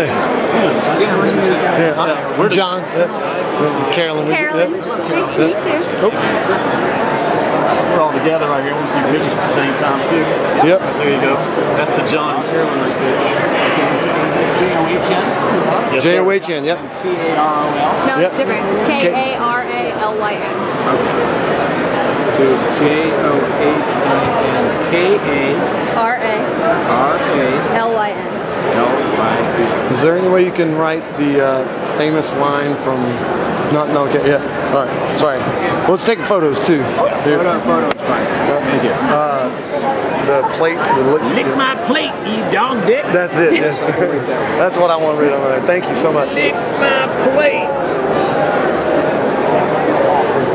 Yeah. We're John. Carolyn. Carolyn. Nice to meet you. Oh. We're all together right here. Let's do pictures at the same time too. Yep. There you go. That's to John and Carolyn right there. J-O-H-N? Yes, J-O-H-N, yep. C-A-R-O-L? No, Yep. it's different. K-A-R-A-L-Y-N. J-O-H-N. R-A-L-Y-N. Is there any way you can write the famous line from? No, okay, yeah. All right, sorry. Well, let's take photos too. Here. Photo is fine. Thank you. The plate. Lick my plate, you dog dick. That's it. Yes. That's what I want to read on there. Thank you so much. Lick my plate. It's awesome.